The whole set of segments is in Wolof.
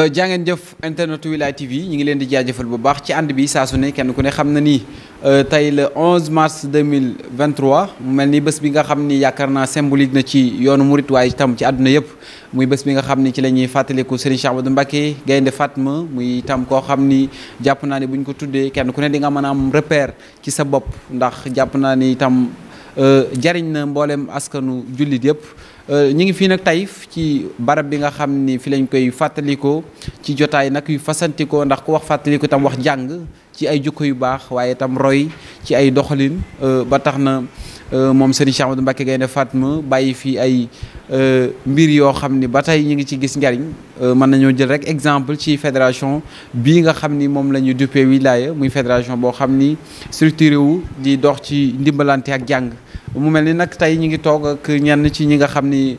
jaa ngeen jëf internet Wilaya TV ñu ngi leen di jaajëfal bu baax ci ànd bi saa su ne kenn ku ne xam na ni tey le 11 mars 2023 mu mel ni bés bi nga xam ni yaakaar naa symbolique na ci yoonu murit waaye itam ci àdduna yëpp muy bés bi nga xam ni ci la ñuy fàttaliku Serigne Cheikh Ahmadou Mbacké Gaynde Fatma muy itam koo xam ni jàpp naa ne bu ñu ko tuddee kenn ku ne di nga mën a am repère ci sa bopp ndax jàpp naa ni itam jariñ na mboolem askanu jullit yëpp. ñu ngi fii nag Taïf ci barab bi nga xam ni fi lañ koy fàttalikoo ci jotaay nag yu fasantikoo ndax ku wax fàttaliko itam wax jàng ci ay jukko yu baax waaye itam roy ci ay doxalin ba tax na moom Serigne Cheikh Ahmadou Mbacké Gaynde Fatma bàyyi fii ay mbir yoo xam ni ba tey ñu ngi ci gis njariñ mën nañoo jël rek exemple ci fédération bii nga xam ni moom la ñu duppee wilaya muy fédération boo xam ni structuré wu di dox ci ndimbalante ak jàng mu mel ni nag tey ñu ngi toog ak ñenn ci ñi nga xam ni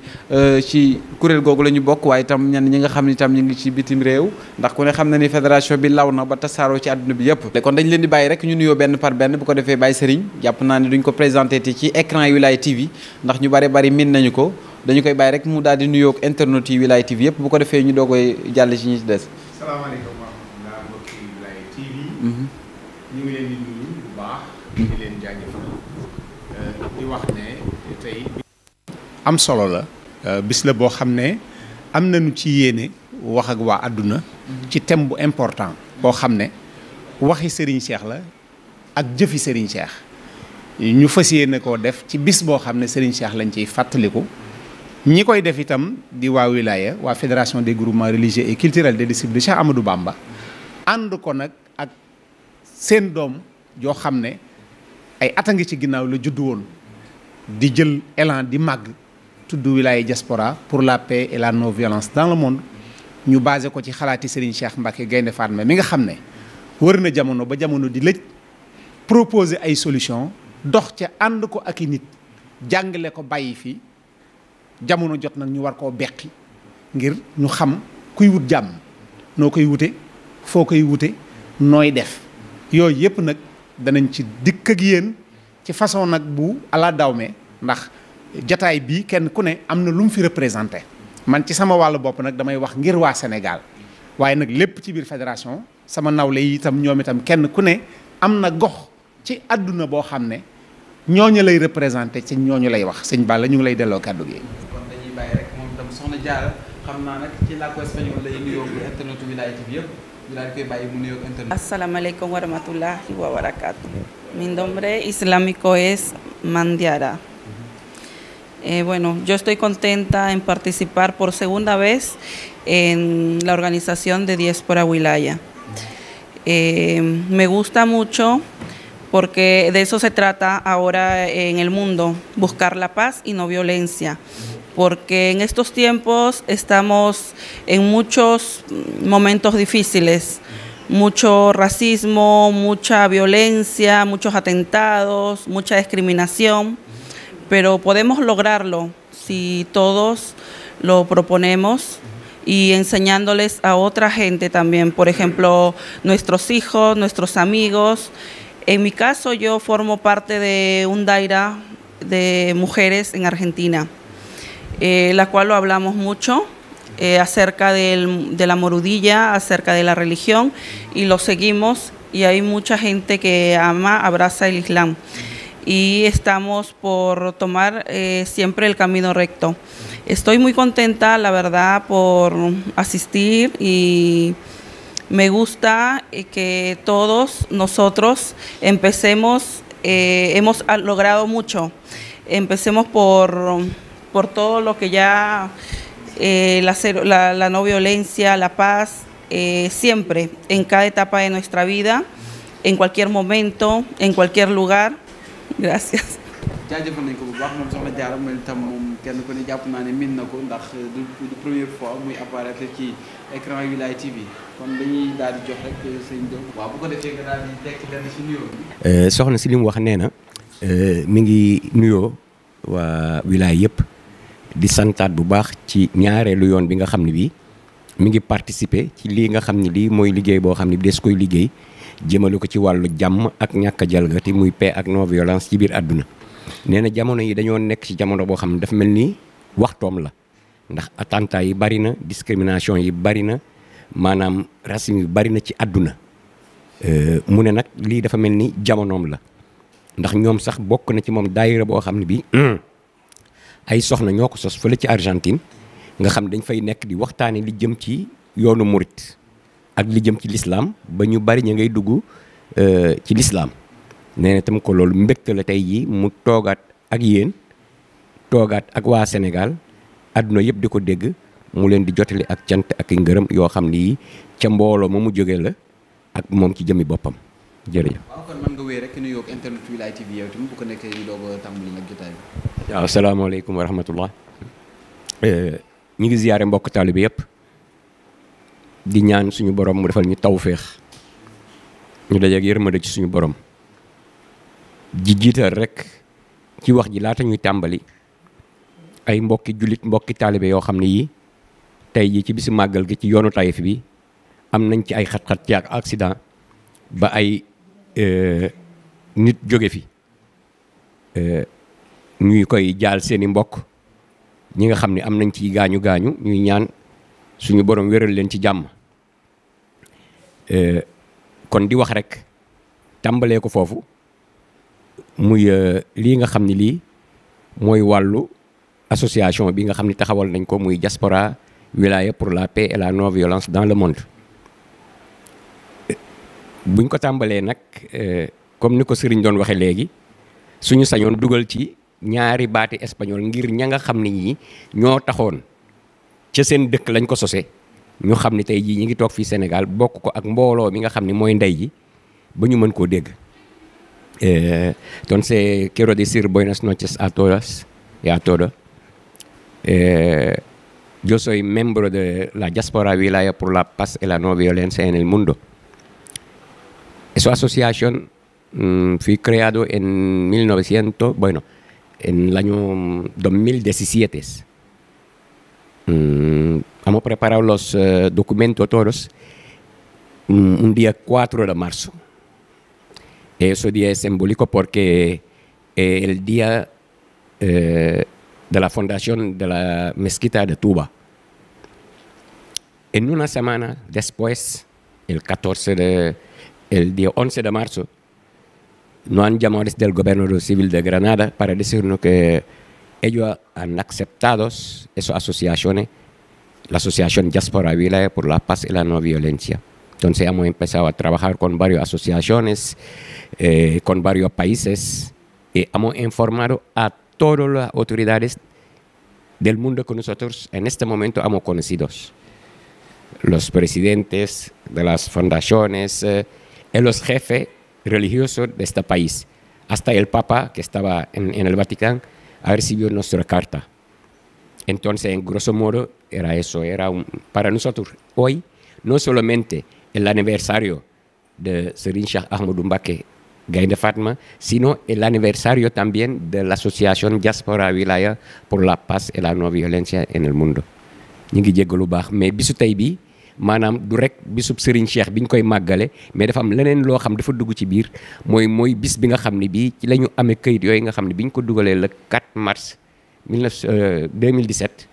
ci kuréel googu la ñu bokk waaye itam ñenn ñi nga xam ni itam ñu ngi ci bitim réew ndax ku ne xam na ni fédération bi law na ba tasaaroo ci àdduna bi yëpp. kon dañ leen di bàyyi rek ñu nuyoo benn par benn bu ko defee bàyyi Serigne jàpp naa ni duñ ko présenté te ci écran Wilaya TV ndax ñu bari min nañu ko dañu koy bàyyi rek mu daal di nuyoo ak internet yi Wilaya TV yëpp bu ko defee ñu doo koy jàll ci ñi ci des. salaamaaleykum wa rahmatulah mbokki Wilaya TV. ñu ngi leen di nuyu bu baax. di leen jaajëfal. di wax ne tey am solo la bis la boo xam ne am nañu ci yéene wax ak waa àdduna ci thème bu important boo xam ne waxi Serigne Cheikh la ak jëfi Serigne Cheikh ñu fas yéene koo def ci bis boo xam ne Serigne Cheikh lañ ciy fàttaliku ñi koy def itam di waa wilaya waa fédération des groupements religieux et culturels des disciples de Cheikh Ahmadou Bamba ànd ko nag ak seen doom joo xam ne ay at a ngi ci ginnaaw la juddu woon di jël élan di màgg tudd wilaya diaspora pour la paix et la non violence dans le monde ñu basé ko ci xalaati Serigne Cheikh Mbacké Gaynde Fatma mi nga xam ne wër na jamono ba jamono di lëj proposer ay solution dox ca ànd ko ak i nit jàngale ko bàyyi fi jamono jot nag ñu war koo beqi ngir ñu xam kuy wut jàmm noo koy wute foo koy wute nooy def yooyu yëpp nag danañ ci dikk ak yéen ci façon nag bu ala dawme ndax jataay bii kenn ku ne am na lu mu fi représenté man ci sama wàllu bopp nag damay wax ngir waa Sénégal waaye nag lépp ci biir fédération sama nawle yi itam ñoom itam kenn ku ne am na gox ci àdduna boo xam ne ñooñu lay représenté ci ñooñu lay wax sëñ Balla ñu ngi lay delloo kàddu gi. kon dañuy bàyyi rek moom itam soxna Diarra xam naa nag ci làkku espagnol lay nuyoo bu internet Wilaya TV yëpp. Assalamu alaikum wa rahmatullahi wa barakatuh. Mi nombre islámico es Mandiara. Bueno, yo estoy contenta en participar por segunda vez en la organización de Diaspora Wilaya. Me gusta mucho porque de eso se trata ahora en el mundo, buscar la paz y no violencia. Porque en estos tiempos estamos en muchos momentos difíciles, mucho racismo, mucha violencia, muchos atentados, mucha discriminación, pero podemos lograrlo si todos lo proponemos y enseñándoles a otra gente también, por ejemplo, nuestros hijos, nuestros amigos. En mi caso, yo formo parte de un daira de mujeres en Argentina. La cual lo hablamos mucho acerca de la morudilla, acerca de la religión, y lo seguimos, y hay mucha gente que ama, abraza el Islam, y estamos por tomar siempre el camino recto. Estoy muy contenta, la verdad, por asistir, y me gusta que todos nosotros empecemos, hemos logrado mucho, empecemos por todo lo que ya la no violencia, la paz, siempre, en cada etapa de nuestra vida, en cualquier momento, en cualquier lugar. Gracias. jaajëfal nañ ko bu baax moom soxna Diarra moom itam moom kenn ku ne jàpp naa ne min na ko ndax du première fois muy apparaître ci écran Wilaya TV kon dañuy daal di jox rek sëñ Diop. waaw bu ko defee nga daal di tekk lenn ci nuyoo bi. soxna si li mu wax nee na mi ngi nuyoo waa wilaya yëpp. di santaat bu baax ci ñaareelu yoon bi nga xam ne bii mi ngi participer ci lii nga xam ne lii mooy liggéey boo xam ne des koy liggéey jëmale ko ci wàllu jàmm ak ñàkk a jalgati muy paix ak non violence ci biir àdduna. nee na jamono yi dañoo nekk ci jamono boo xam ne dafa mel ni waxtoom la ndax attentat yi bari na discrimination yi bari na maanaam racisme yu bari na ci àdduna mu ne nag lii dafa mel ni jamonoom la ndax ñoom sax bokk na ci moom daayira boo xam ne bi ay soxna ñoo ko sos fële ci Argentine nga xam dañ fay nekk di waxtaane li jëm ci yoonu murit ak li jëm ci l'islam ba ñu bari ñu ngay dugg ci l'islam nee na tam ko loolu mbégte la tey jii mu toogaat ak yéen toogaat ak waa Sénégal àdduna yëpp di ko dégg mu leen di jotali ak cant ak i ngërëm yoo xam ni ca mbooloo ma mu jóge la ak moom ci jëmi boppam jërëjëf. waaw kon mën nga wéy rek nuyoo ak internet Wilaya TV yow tamit bu ko nekkee ñu doog a tàmbali nag jotaay bi. waaw salaamaaleykum wa rahmatullah ñu ngi ziyaare mbokk taalibe yëpp di ñaan suñu borom mu defal ñu tawféex ñu dajeeg yërmande ci suñu borom ji jiital rek ci wax ji laata ñuy tàmbali ay mbokki jullit mbokki taalibe yoo xam ne yi tey jii ci bisu màggal gi ci yoonu Taïf bi am nañ ci ay xat-xat ci ak accident ba ay nit jóge fi ñuy koy jaal seeni mbokk ñi nga xam ne am nañ ci gaañu ñuy ñaan suñu borom wéral leen ci jàmm kon di wax rek tàmbalee ko foofu muy lii nga xam ne lii mooy wàllu association bi nga xam ne taxawal nañ ko muy Diaspora Wilaya pour la paix et la non violence dans le monde buñ ko tàmbalee nag comme ni ko sëriñ doon waxe léegi suñu sañoon dugal ci ñaari baati espagnol ngir ña nga xam ne ñi ñoo taxoon ca seen dëkk lañ ko sose ñu xam ne tey jii ñi ngi toog fii Sénégal bokk ko ak mbooloo mi nga xam ne mooy ndey ji ba ñu mën koo dégg. Entonces quiero decir buenas noches a todas y a todos. Yo soy miembro de la Diaspora Wilaya por la Paz y la No Violencia en el Mundo. Esa asociación fue creado en 1900, bueno, en el año 2017. Hemos preparado los documentos todos un día 4 de marzo. Ese día es simbólico porque el día de la fundación de la mezquita de Tuba. En una semana después, el día 11 de marzo, nos han llamado desde el gobierno civil de Granada para decirnos que ellos han aceptado esas asociaciones, la Asociación Diaspora Wilaya por la Paz y la No Violencia. Entonces hemos empezado a trabajar con varias asociaciones, con varios países, y hemos informado a todas las autoridades del mundo que nosotros en este momento hemos conocido. Los presidentes de las fundaciones y los jefes religiosos de este país. Hasta el Papa, que estaba en el Vaticano, ha recibido nuestra carta. Entonces, en grosso modo, era eso. Para nosotros, hoy, no solamente el aniversario de Serigne Cheikh Ahmadou Mbacké Gaïndé Fatma, sino el aniversario también de la Asociación Diaspora Wilaya por la Paz y la No Violencia en el Mundo. ñu ngi jégg lu baax mais bisu tey bi maanaam du rek bisub Serigne Cheikh bi ñu koy màggale mais dafa am leneen loo xam dafa dugg ci biir mooy bis bi nga xam ne bii ci la ñu amee këyit yooyu nga xam ne bi ñu ko dugalee le 4 mars 2017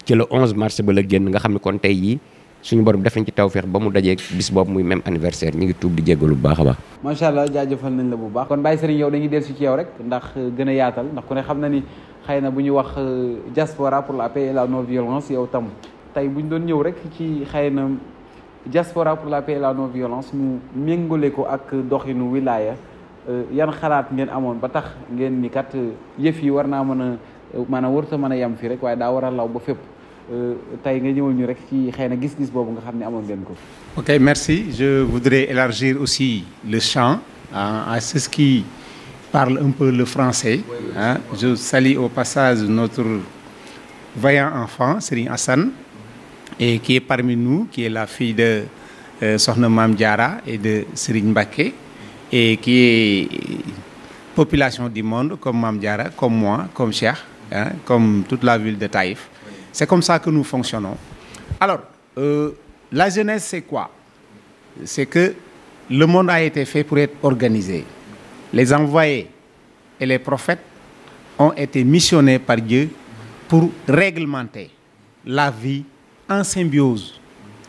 ci le 11 mars ba la génn nga xam ne kon tey yi suñu borom def nañ ci tawfeex ba mu dajee bis boobu muy même anniversaire ñu ngi tuub di jéggalu bu baax a baax. macha allah jaajëfal nañ la bu baax. kon Baye Serigne yow dañuy dellu si ci yow rek ndax gën a yaatal ndax ku ne xam na ni xëy na bu ñu wax diaspora pour la paix et la non violence yow tam tey bu ñu doon ñëw rek ci xëy na diaspora pour la paix et la non violence mu méngale ko ak doxinu wilaya yan xalaat ngeen amoon ba tax ngeen ni kat yëf yi war naa mën a maanaam warut a mën a yem fii rek waaye daa war a law ba fépp. tey nga ñëwal ñu rek ci xëy na gis-gis boobu nga xam ne amoon ngeen ko. Ok, merci. Je voudrais élargir aussi le champ à ceux qui parlent un peu le français. Hein. Je salue au passage notre vaillant enfant, Serigne Assane, et qui est parmi nous, qui est la fille de Sokhna Mame Diarra et de Serigne Mbacké, et qui est population du monde, comme Mame Diarra, comme moi, comme Cheikh, hein, comme toute la ville de Taïf. C'est comme ça que nous fonctionnons. Alors, la jeunesse, c'est quoi? C'est que le monde a été fait pour être organisé. Les envoyés et les prophètes ont été missionnés par Dieu pour réglementer la vie en symbiose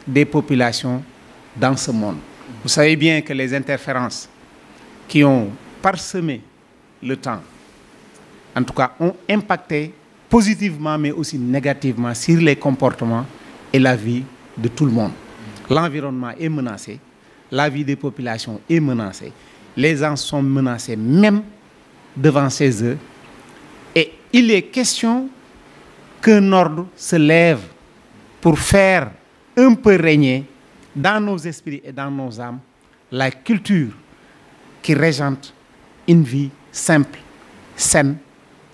des populations dans ce monde. Vous savez bien que les interférences qui ont parsemé le temps, en tout cas, ont impacté positivement mais aussi négativement sur les comportements et la vie de tout le monde. L'environnement est menacé, la vie des populations est menacée, les gens sont menacés même devant chez eux. Et il est question qu'un ordre se lève pour faire un peu régner dans nos esprits et dans nos âmes la culture qui régente une vie simple, saine,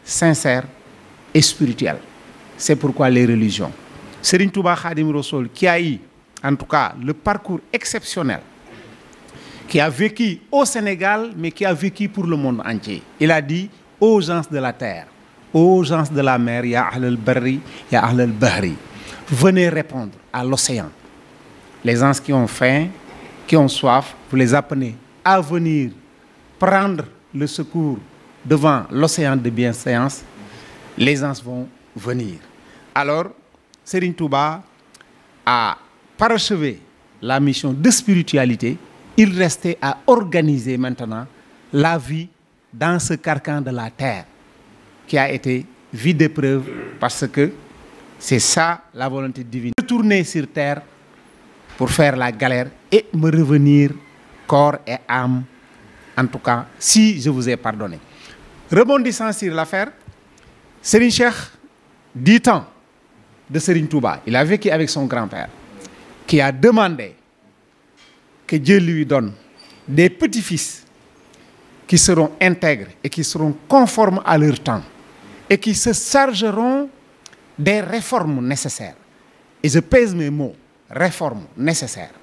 sincère et spirituelle. C'est pourquoi les religions. Serigne Touba Khadim Rassoul, qui a eu, en tout cas, le parcours exceptionnel, qui a vécu au Sénégal, mais qui a vécu pour le monde entier. Il a dit aux gens de la terre, aux gens de la mer, ya ahlal barri, ya ahlal bahri, venez répondre à l'océan. Les gens qui ont faim, qui ont soif, vous les appelez à venir prendre le secours devant l'océan de bienséance. Les gens vont venir. Alors, Serigne Touba a parachevé la mission de spiritualité. Il restait à organiser maintenant la vie dans ce carcan de la terre qui a été vie d'épreuve parce que c'est ça la volonté divine. Retourner sur terre pour faire la galère et me revenir corps et âme, en tout cas, si je vous ai pardonné. Rebondissant sur l'affaire, Serigne Cheikh, 10 ans de Serigne Touba, il a vécu avec son grand-père qui a demandé que Dieu lui donne des petits-fils qui seront intègres et qui seront conformes à leur temps et qui se chargeront des réformes nécessaires. Et je pèse mes mots, réformes nécessaires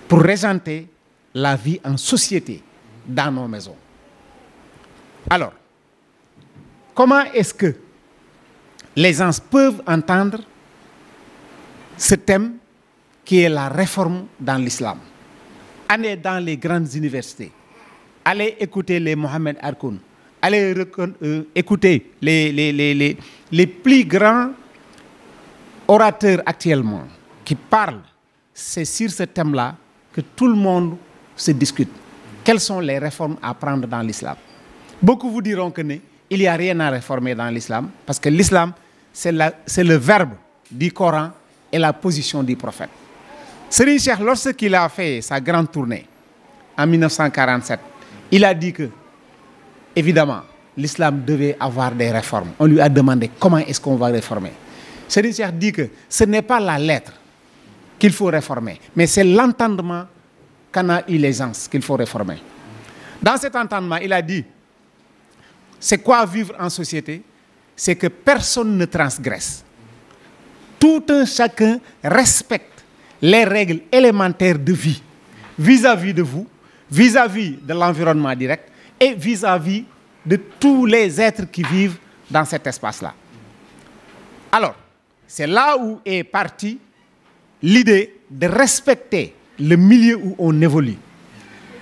pour régenter la vie en société dans nos maisons. Alors, comment est-ce que les gens peuvent entendre ce thème qui est la réforme dans l'islam? Allez dans les grandes universités, allez écouter les Mohamed Harkoun, allez écouter les plus grands orateurs actuellement qui parlent. C'est sur ce thème-là que tout le monde se discute. Quelles sont les réformes à prendre dans l'islam? Beaucoup vous diront que il n'y a rien à réformer dans l'islam parce que l'islam, c'est le verbe du Coran et la position du prophète. Serigne Cheikh, lorsqu'il a fait sa grande tournée en 1947, il a dit que, évidemment, l'islam devait avoir des réformes. On lui a demandé comment est-ce qu'on va réformer. Serigne Cheikh dit que ce n'est pas la lettre qu'il faut réformer, mais c'est l'entendement qu'en a eu les gens qu'il faut réformer. Dans cet entendement, il a dit, c'est quoi vivre en société? C'est que personne ne transgresse. Tout un chacun respecte les règles élémentaires de vie vis-à-vis de vous, vis-à-vis de l'environnement direct et vis-à-vis de tous les êtres qui vivent dans cet espace-là. Alors, c'est là où est partie l'idée de respecter le milieu où on évolue,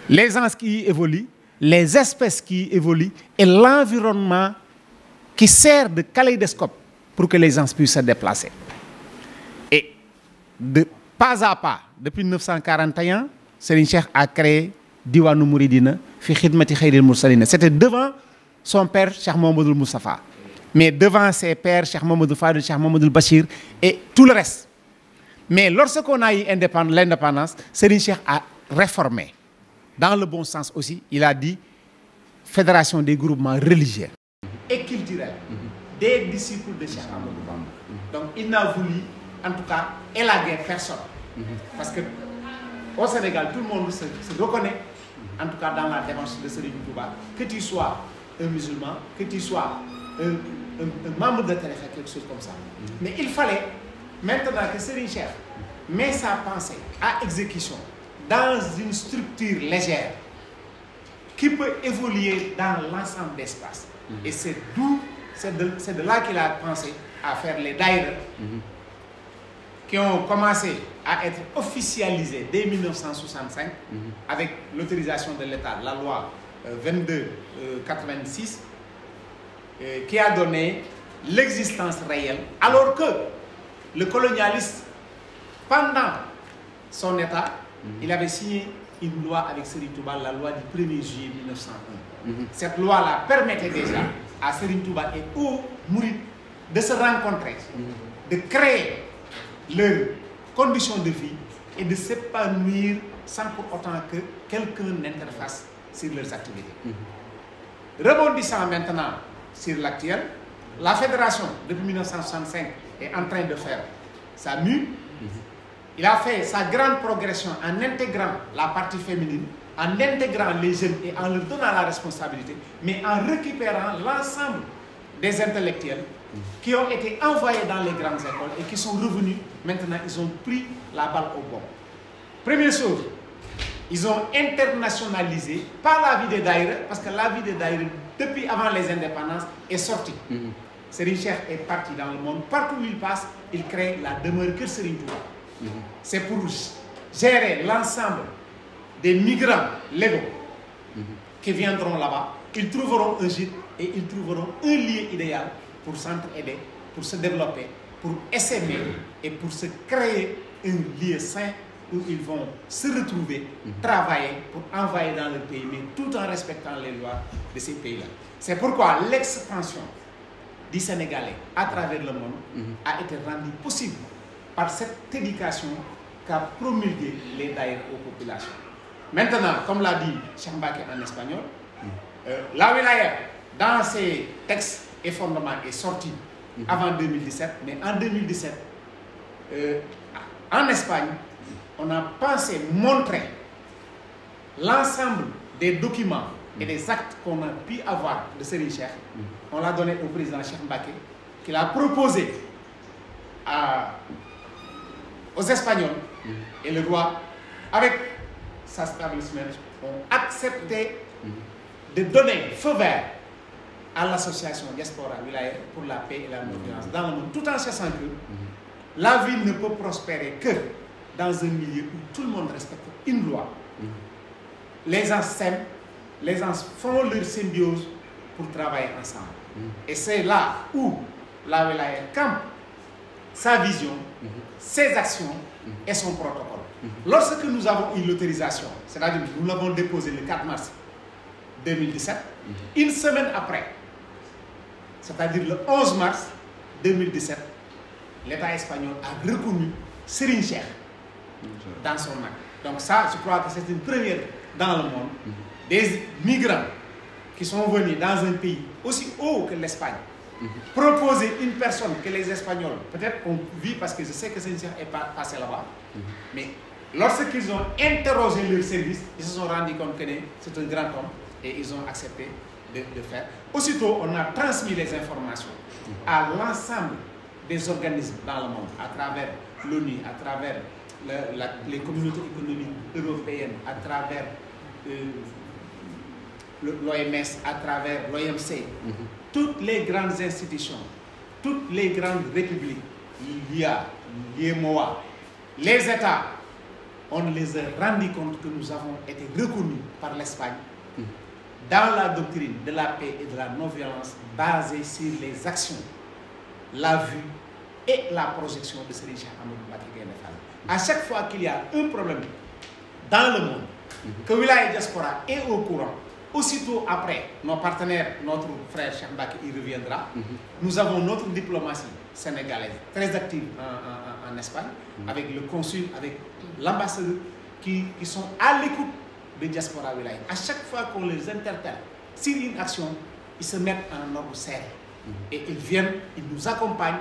les gens qui y évoluent, les espèces qui évoluent et l'environnement qui sert de kaléidoscope pour que les gens puissent se déplacer. Et de pas à pas, depuis 1941, Serigne Cheikh a créé Diwaanu Mouridina fi khidmati khayril moursalina. C'était devant son père, Cheikh Mamadou Moustapha, mais devant ses pères, Cheikh Mamadou Fadil, Cheikh Mamadou Bachir et tout le reste. Mais lorsqu'on a eu l'indépendance, Serigne Cheikh a réformé. Dans le bon sens aussi, il a dit fédération des groupements religieux et culturels des disciples de Cheikh Amadou Bamba. Donc il n'a voulu, en tout cas, élaguer personne. Parce que au Sénégal, tout le monde se reconnaît, en tout cas dans la démarche de Serigne Touba, que tu sois un musulman, que tu sois un membre de tariqa, quelque chose comme ça. Mais il fallait maintenant que Serigne Cheikh met sa pensée à exécution dans une structure légère qui peut évoluer dans l'ensemble d'espace. Et c'est de là qu'il a pensé à faire les daïras qui ont commencé à être officialisés dès 1965 avec l'autorisation de l'État, la loi 2286, qui a donné l'existence réelle, alors que le colonialiste pendant son état, il avait signé une loi avec Serigne Touba, la loi du 1er juillet 1901. Cette loi-là permettait déjà à Serigne Touba et aux Mourides de se rencontrer, de créer leurs conditions de vie et de s'épanouir sans pour autant que quelqu'un n'interface sur leurs activités. Rebondissant maintenant sur l'actuel, la fédération depuis 1965 est en train de faire sa mue. Il a fait sa grande progression en intégrant la partie féminine, en intégrant les jeunes et en leur donnant la responsabilité, mais en récupérant l'ensemble des intellectuels qui ont été envoyés dans les grandes écoles et qui sont revenus. Maintenant, ils ont pris la balle au bon. Première chose, ils ont internationalisé, pas la vie des daïra, parce que la vie des daïra, depuis avant les indépendances, est sortie. Serigne Cheikh est parti dans le monde. Partout où il passe, il crée la demeure Kër Serigne Touba. C'est pour gérer l'ensemble des migrants légaux qui viendront là-bas. Ils trouveront un gîte et ils trouveront un lieu idéal pour s'entraider, pour se développer, pour essaimer et pour se créer un lieu sain où ils vont se retrouver, travailler pour envoyer dans le pays, mais tout en respectant les lois de ces pays-là. C'est pourquoi l'expansion du Sénégalais à travers le monde a été rendue possible par cette éducation qu'a promulguée les daïra aux populations. Maintenant, comme l'a dit Cheikh Mbacké en espagnol, la wilaya, dans ses textes et fondements, est sortie avant 2017, mais en 2017, en Espagne, on a pensé montrer l'ensemble des documents et des actes qu'on a pu avoir de Serigne Cheikh. On l'a donné au président Cheikh Mbacké, qui l'a proposé aux Espagnols, et le roi, avec sa établissement, ont accepté de donner feu vert à l'association Diaspora Wilaya pour la paix et la non-violence dans le monde, tout en sachant que la vie ne peut prospérer que dans un milieu où tout le monde respecte une loi. Les gens s'aiment, les gens font leur symbiose pour travailler ensemble. Et c'est là où la wilaya campe sa vision, ses actions et son protocole. Lorsque nous avons eu l'autorisation, c'est-à-dire que nous l'avons déposé le 4 mars 2017, une semaine après, c'est-à-dire le 11 mars 2017, l'État espagnol a reconnu Serigne Cheikh dans son acte. Donc ça, je crois que c'est une première dans le monde. Des migrants qui sont venus dans un pays aussi haut que l'Espagne, proposer une personne que les Espagnols, peut-être qu'on vit parce que je sais que Serigne Cheikh est passé là-bas, mais lorsqu'ils ont interrogé leur service, ils se sont rendus compte que c'est un grand homme et ils ont accepté de faire. Aussitôt, on a transmis les informations à l'ensemble des organismes dans le monde, à travers l'ONU, à travers les communautés économiques européennes, à travers l'OMS, à travers l'OMC, toutes les grandes institutions, toutes les grandes républiques, l'IA, l'IMOA, les États, on les a rendu compte que nous avons été reconnus par l'Espagne dans la doctrine de la paix et de la non-violence basée sur les actions, la vue et la projection de Serigne Cheikh Ahmadou Mbacké Gaïndé Fatma. À chaque fois qu'il y a un problème dans le monde, que Wilaya Diaspora est au courant, aussitôt après, nos partenaires, notre frère Cheikh Mbacké y reviendra, nous avons notre diplomatie sénégalaise très active en Espagne, avec le consul, avec l'ambassadeur, qui sont à l'écoute de Diaspora Wilaya. À chaque fois qu'on les interpelle sur une action, ils se mettent en ordre serré. Et ils viennent, ils nous accompagnent.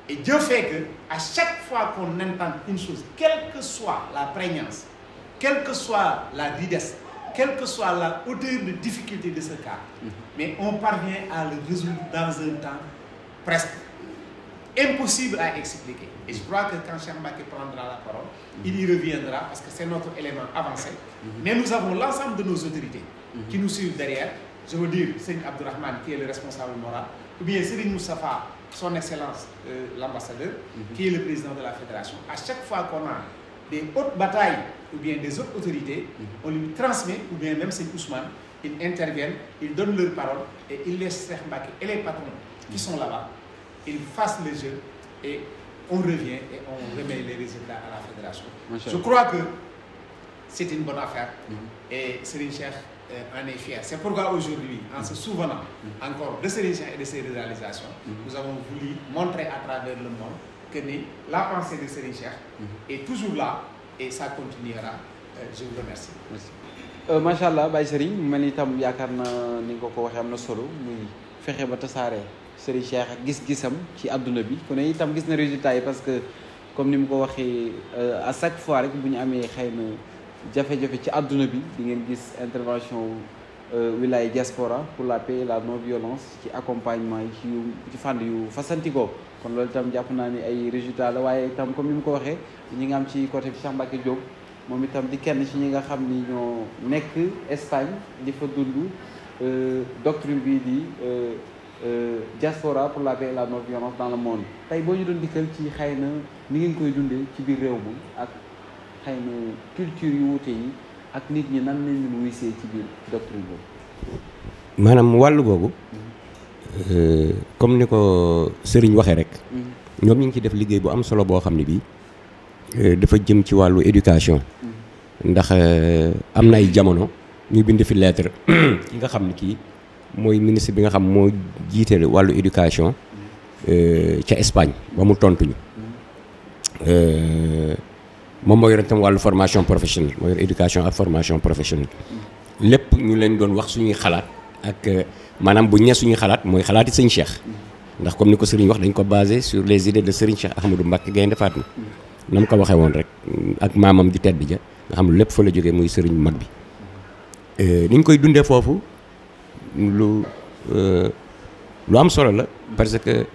Et Dieu fait que à chaque fois qu'on entend une chose, quelle que soit la prégnance, quelle que soit la rudesse, quelle que soit la hauteur de difficulté de ce cas, mais on parvient à le résoudre dans un temps presque impossible à expliquer. Et je crois que quand Cheikh Mbacké prendra la parole, il y reviendra parce que c'est notre élément avancé. Mais nous avons l'ensemble de nos autorités qui nous suivent derrière. Je veux dire Serigne Abdourahmane qui est le responsable moral, ou bien Serigne Moustapha, son excellence l'ambassadeur, qui est le président de la fédération. À chaque fois qu'on a des hautes batailles ou bien des autres autorités, on lui transmet, ou bien même Serigne Ousmane, ils interviennent, ils donnent leur parole et ils laissent Cheikh Mbacké et les patrons qui sont là-bas, ils fassent le jeu et on revient et on remet les résultats à la fédération. Je crois que c'est une bonne affaire et Serigne Cheikh en est fier. C'est pourquoi aujourd'hui, en se souvenant encore de Serigne Cheikh et de ses réalisations, nous avons voulu montrer à travers le monde que la pensée de Serigne Cheikh est toujours là et ça continuera. Je vous remercie. Merci. Macha allah Baye Serigne mu mel ni itam yaakaar naa ni nga ko waxee am na solo muy fexe ba tasaare Serigne Cheikh ak gis-gisam ci àdduna bi ku ne itam gis na résultat yi parce que comme ni mu ko waxee à chaque fois rek bu ñu amee xëy na jafe-jafe ci àdduna bi di ngeen gis intervention wilaya diaspora pour la paix et la non violence ci accompagnement yi ci fànn yu fasantikoo kon loolu itam jàpp naa ni ay résultats la waaye itam comme ni mu ko waxee ñi nga am ci côté bi Cheikh Mbacké Diop moom itam di kenn ci ñi nga xam ni ñoo nekk Espagne di fa dund doctrine bii di diaspora pour la paix et la non violence dans le monde tey boo ñu doon dikkal ci xëy na ni ngeen koy dundee ci biir réew mi ak xëy na culture yu wuute yi ak nit ñi nan lañ leen wuysee ci biir doctrine boobu. maanaam wàllu googu comme ni ko Serigne waxee rek. ñoom ñu ngi ci def liggéey bu am solo boo xam ne bii dafa jëm ci wàllu éducation. ndax am na ay jamono ñu bind fi lettre ki nga xam ne kii mooy ministre bi nga xam moo jiite wàllu éducation ca Espagne ba mu tontuñu. moom moo yore tam wàllu formation professionnelle moo yore éducation ak formation professionnelle lépp ñu leen doon wax suñuy xalaat ak maanaam bu ñee suñuy xalaat mooy xalaati sëñ Cheikh ndax comme ni ko Serigne wax dañ ko basé sur les idées de Serigne Cheikh Ahmadou Mbacké Gaïndé Fatma na mu ko waxee woon rek ak maamam ju tedd ja nga xam lépp fa la jógee muy Serigne mag bi ni ñu koy dundee foofu lu am solo la parce que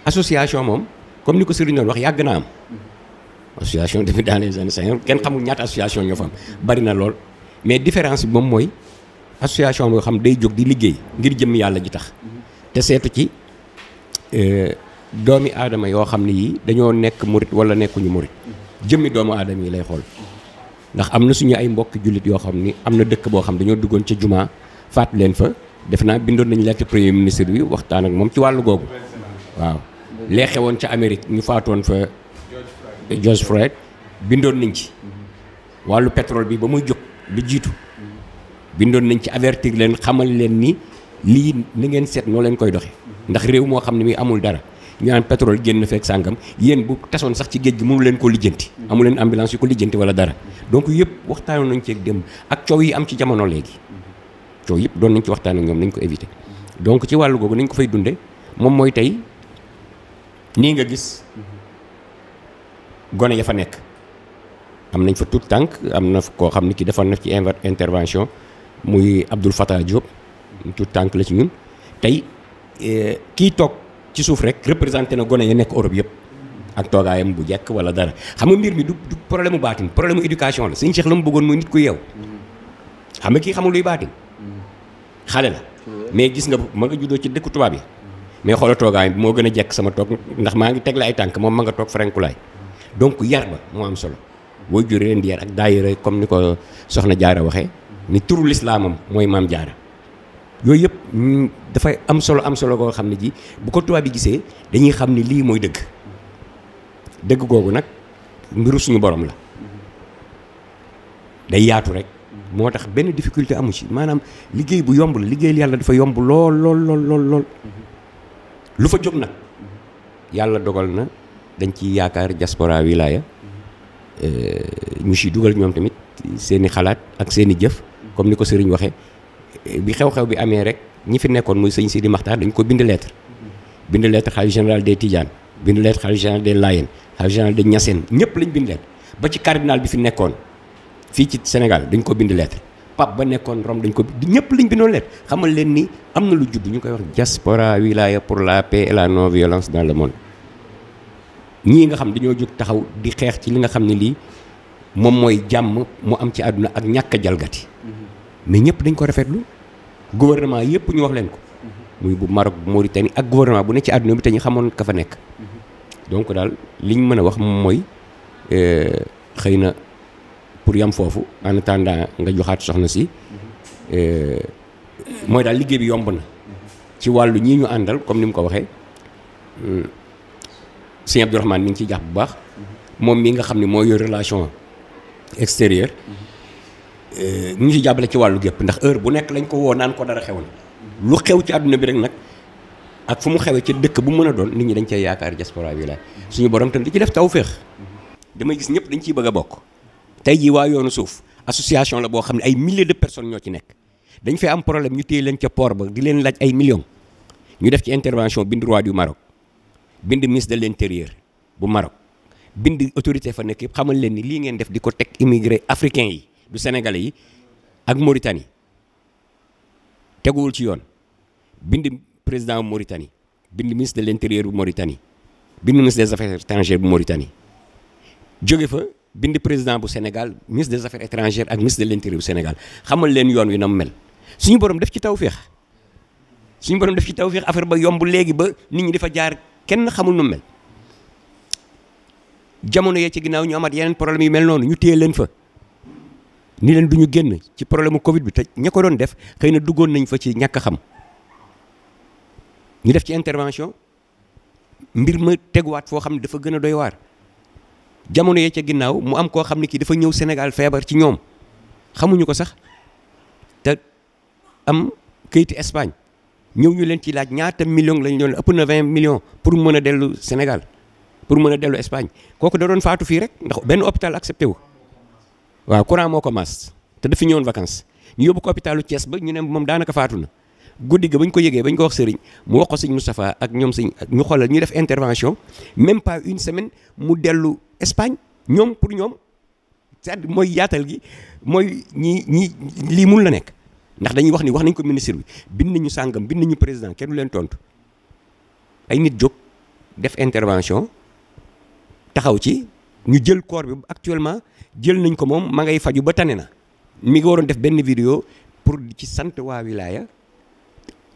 association moom comme ni ko Serigne doon wax yàgg na am association depuis dans les années 50 kenn xamul ñaata association ñoo fa am bari na lool mais différence bi moom mooy association boo xam day jóg di liggéey ngir jëm yàlla ji tax te seetu ci doomi aadama yoo xam ne yii dañoo nekk murit wala nekkuñu murit jëmmi doomu aadama yi lay xool ndax am na suñu ay mbokk jullit yoo xam ni am na dëkk boo xam dañoo duggoon ca jumaa faat leen fa def naa bindoon nañu lettre premier ministre bi waxtaan ak moom ci wàllu googu waaw lee xewoon ca Amérique ñu faatoon fa George Floyd bindoon nañ ci wàllu pétrole bi ba muy jóg lu jiitu bindoon nañ ci avertir leen xamal leen ni lii ni ngeen seet noo leen koy doxe ndax réew moo xam ne mi amul dara ñu naan pétrole génn fekk sàngam yéen bu tasoon sax ci géej gi mënu leen ko lijjanti amu leen ambulance yu ko lijjanti wala dara donc yëpp waxtaanoon nañ ci ak dem ak coow yi am ci jamono léegi coow yëpp doon nañ ci waxtaan ak ñoom nañ ko éviter donc ci wàllu googu nañ ko fay dunde moom mooy tey nii nga gis gone ya fa nekk am nañ fa tout tànk am na koo xam ne ki defoon na ci intervention muy Abdoul Fattah Diop tout tànk la ci ñun tey kii toog ci suuf rek représenté na gone ya nekk Europe yëpp ak toogaayam bu jekk wala dara xam nga mbir mi du problème mu baatin problème mu éducation la sëñ Cheikh la mu bëggoon muy nit ku yeew xam nga kii xamul luy baatin xale la mais gis nga ma nga juddoo ci dëkku tubaab yi mais xoola toogaayam bi moo gën a jekk sama toog ndax maa ngi tegle ay tànk moom ma nga toog ferenkulaay donc yar ba moo am solo boo juree leen di yar ak daayira comme ni ko soxna Jaara waxee ni turu lislaamam mooy maam Jaara yooyu yëpp dafay am solo koo xam ne ji bu ko tubaab bi gisee dañuy xam ni lii mooy dëgg googu nag mbiru suñu borom la day yaatu rek moo tax benn difficulté amu ci maanaam liggéey bu yomb la liggéeyal yàlla dafa yomb lool lu fa jóg nag yàlla dogal na dañ ci yaakaar diaspora wilaya ñu si dugal ñoom tamit seeni xalaat ak seeni jëf comme ni ko sëriñ waxee bi xew-xew bi amee rek ñi fi nekkoon muy sëñ Sidi Maxtaar dañ ko bind lettre xalifa général des Tidianes bind lettre xalifa général des Layènes xalifa général des Niassène ñëpp lañ bind lettre ba ci cardinal bi fi nekkoon fii ci Sénégal dañ ko bind lettre pape ba nekkoon Rome dañ ko ñëpp lañ bindoon lettre xamal leen ni am na lu judd ñu koy wax diaspora wilaya pour la paix et la non violence dans le monde ñii nga xam dañoo jóg taxaw di xeex ci li nga xam ne lii moom mooy jàmm mu am ci àdduna ak ñàkk a jalgati mais ñëpp dañ ko rafetlu gouvernement yëpp ñu wax leen ko muy bu Maroc bu Mauritanie ak gouvernement bu ne ci àdduna bi te ñu xamoon ka fa nekk donc daal liñ mën a wax moom mooy xëy na pour yam foofu en attendant nga joxaat soxna si mooy daal liggéey bi yomb na ci wàllu ñii ñu àndal comme ni mu ko waxee sëñ Abdourahmane mi ngi ciy jàpp bu baax moom mi nga xam ne moo yor relation extérieure ñu ngi ci jàppale ci wàllu gépp ndax heure bu nekk lañ ko woo naan ko dara xew na lu xew ci àdduna bi rek nag ak fu mu xewee ci dëkk bu mën a doon nit ñi dañ cay yaakaar diaspora bi la suñu borom tam di ci def tawféex damay gis ñëpp dañ ciy bëgg a bokk tey jii waa yoonu suuf association la boo xam ne ay milliers de personnes ñoo ci nekk dañ fay am problème ñu téye leen ca port ba di leen laaj ay millions ñu def ci intervention bind roi du Maroc bind ministre de l'intérieur bu Maroc bind autorité fa nekk yëpp xamal leen ni lii ngeen def di ko teg immigré africain yi du sénégalais yi ak Mauritanie teguwul ci yoon bind président bu Mauritanie bind ministre de l'intérieur bu Mauritanie bind ministre des affaires étrangères bu Mauritanie jóge fa bind président bu Sénégal ministre des affaires étrangères ak ministre de l'intérieur bu Sénégal xamal leen yoon wi na mu mel suñu borom def ci tawféex affaire ba yomb léegi ba nit ñi dafa jaar kenn xamul nu mu mel jamono yee ci ginnaaw ñu amaat yeneen problème yu mel noonu ñu téye leen fa ni leen du ñu génn ci problème mu Covid bi te ña ko doon def xëy na duggoon nañ fa ci ñàkk a xam ñu def ci intervention mbir ma teguwaat foo xam ne dafa gën a doy waar jamono yee ca ginnaaw mu am koo xam ne kii dafa ñëw Sénégal feebar ci ñoom xamuñu ko sax te am këyiti Espagne ñëw ñu leen ci laaj ñaata millions lañ doon ëpp na 20 millions pour mën a dellu Sénégal pour mën a dellu Espagne kooku da doon faatu fii rek ndax benn hôpital accepté wu waaw courant moo ko maas te dafa ñëwoon vacances ñu yóbbu ko hôpitalu Thiès ba ñu ne moom daanaka faatu na guddi ga bañ ko yëgee bañ ko wax sëriñ mu wax ko sëñ Moustapha ak ñoom sëñ ñu xoolal ñu def intervention même pas une semaine mu dellu Espagne ñoom pour ñoom c'est-à-dire mooy yaatal gi mooy ñi lii mun la nekk ndax dañuy wax ni wax nañ ko ministre bi bind nañu sàngam bind nañu président kenn du leen tontu ay nit jóg def intervention taxaw ci ñu jël corps bi actuellement jël nañ ko moom ma ngay faju ba tane na mi ngi waroon def benn vidéo pour ci sant waa wilaya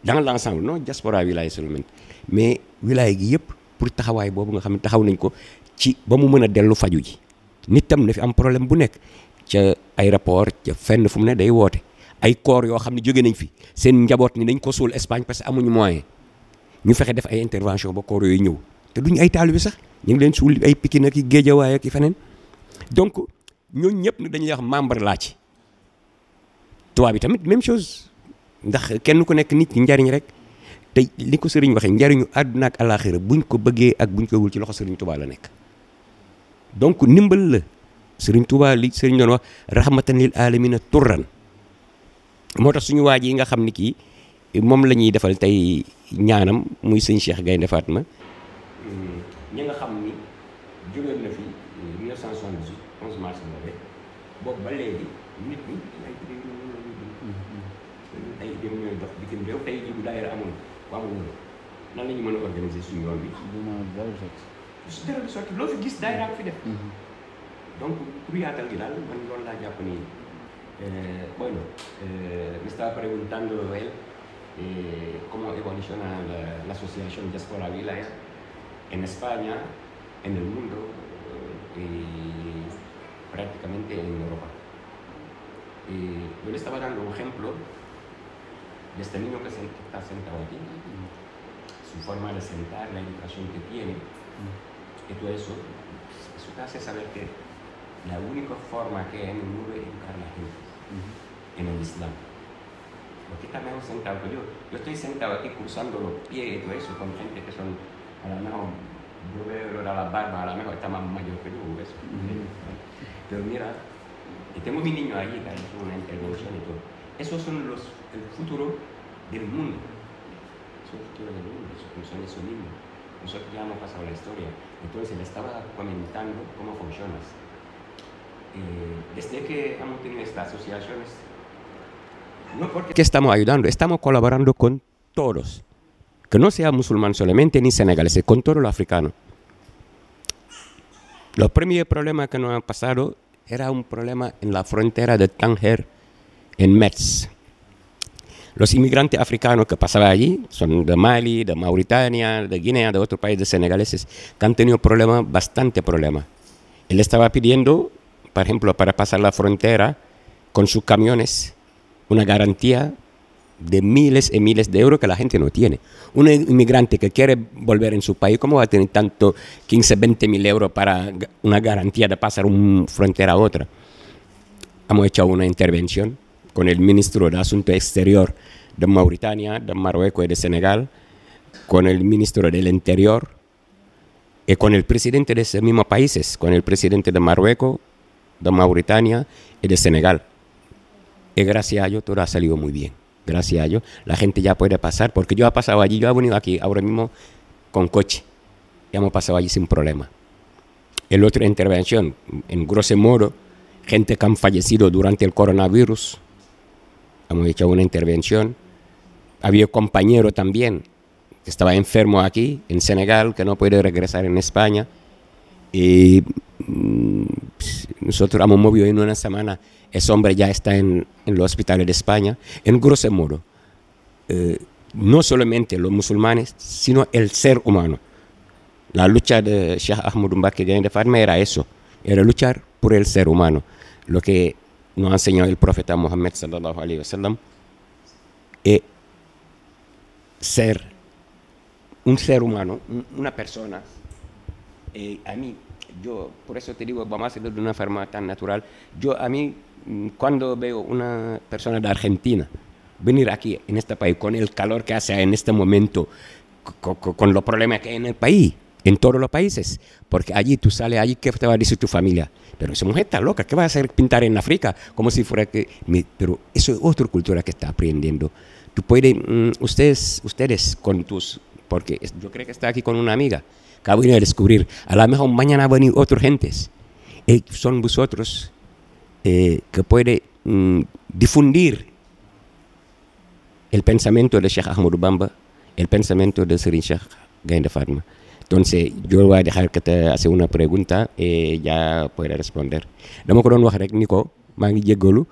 dans l'ensemble non diaspora wilaya seulement mais wilaya gi yëpp pour taxawaay boobu nga xam ne taxaw nañ ko ci ba mu mën a dellu faju ji nit tam na fi am problème bu nekk ca aéroport ca fenn fu mu ne day woote ay corps yoo xam ne jóge nañ fi seen njaboot ni dañ ko suul Espagne parce que amuñu moyen ñu fexe def ay intervention ba corps yooyu ñëw te duñu ay taalibe sax ñu ngi leen suul ay Pikine ak i Géejawaay ak i feneen donc ñooñu ñëpp nag dañuy wax membre laa ci tubaab bi tamit même chose ndax kenn ku nekk nit ñi njariñ rek te li ko sëriñ waxee njariñu àdduna ak àllaaxira buñ ko bëggee ak buñ ko wul ci loxo sëriñ Touba la nekk donc ndimbal la sëriñ Touba li sëriñ doon wax rahmatan lil alamina turran moo tax suñu waaj yi nga xam ni kii moom la ñuy defal tey ñaanam muy sëñ Cheikh Gaynde Fatma ñi nga xam ni jógee na fi 1978 11 mars boobu ba léegi nit ñi ay dem ñooy dox bitim réew tey jii bu daayira amul nan la ñu mën a organiser suñu yoon bi. su dara du sotti loo fi gis daayira ak fi def. donc pour yaatal gi daal man loolu laa jàpp ni bueno me estaba preguntando él cómo evoluciona la asociación Diaspora Wilaya en España, en el mundo y prácticamente en Europa. Yo le estaba dando un ejemplo de este niño que está sentado aquí, su forma de sentar, la educación que tiene, y todo eso te hace saber que la única forma que hay en el mundo es educar a la gente en el Islam. Porque también sentado, yo estoy sentado aquí cruzando los pies y todo eso con gente que son, a lo mejor, yo veo la barba, a lo mejor está más mayor que yo, eso. Pero mira, y tengo mi niño allí, que ha hecho una intervención y todo. Esos son el futuro del mundo. Es el futuro del mundo, son esos niños. Nosotros ya hemos pasado la historia. Entonces le estaba comentando cómo funciona. Desde que hemos tenido estas asociaciones, no porque estamos ayudando, estamos colaborando con todos. Que no sea musulmán solamente ni senegalés, con todos los africanos. Los primeros problemas que nos han pasado era un problema en la frontera de Tánger, en Metz. Los inmigrantes africanos que pasaban allí son de Mali, de Mauritania, de Guinea, de otros países senegaleses, que han tenido problemas, bastante problemas. Él estaba pidiendo, por ejemplo, para pasar la frontera con sus camiones, una garantía de miles y miles de euros que la gente no tiene. Un inmigrante que quiere volver en su país, ¿cómo va a tener tanto 15, 20 mil euros para una garantía de pasar una frontera a otra? Hemos hecho una intervención con el ministro de Asuntos Exteriores de Mauritania, de Marruecos y de Senegal, con el ministro del Interior y con el presidente de esos mismos países, con el presidente de Marruecos, de Mauritania y de Senegal. Y gracias a ello todo ha salido muy bien. Gracias a ello la gente ya puede pasar, porque yo he pasado allí, yo he venido aquí ahora mismo con coche, y hemos pasado allí sin problema. El otra intervención, en grosso modo, gente que han fallecido durante el coronavirus, hemos hecho una intervención. Había un compañero también que estaba enfermo aquí, en Senegal, que no puede regresar en España. Y nosotros hemos movido en una semana, ese hombre ya está en los hospitales de España. En grosso modo, no solamente los musulmanes, sino el ser humano. La lucha de Cheikh Ahmadou Mbacké Gaïndé Fatma era eso, era luchar por el ser humano. Lo que nos ha enseñado el profeta Muhammad sallallahu alaihi wasallam es ser un ser humano, una persona. A mí, yo, por eso te digo, vamos a hacerlo de una forma tan natural. Yo, a mí, cuando veo una persona de Argentina venir aquí, en este país, con el calor que hace en este momento, con los problemas que hay en el país, en todos los países, porque allí tú sales, allí, ¿qué te va a decir tu familia? Pero esa mujer está loca, ¿qué va a hacer pintar en África? Como si fuera que... Pero eso es otra cultura que está aprendiendo. Tú puedes, ustedes con tus... Porque yo creo que está aquí con una amiga que ha venido a descubrir. A lo mejor mañana van a venir otras gentes. Son vosotros que pueden difundir el pensamiento de Cheikh Ahmadou Bamba, el pensamiento de Serigne Cheikh Gaïndé Fatma. Entonces, yo voy a dejar que te hace una pregunta y ya puede responder. Dama ko doon wax rek ni ko maa ngi jéggalu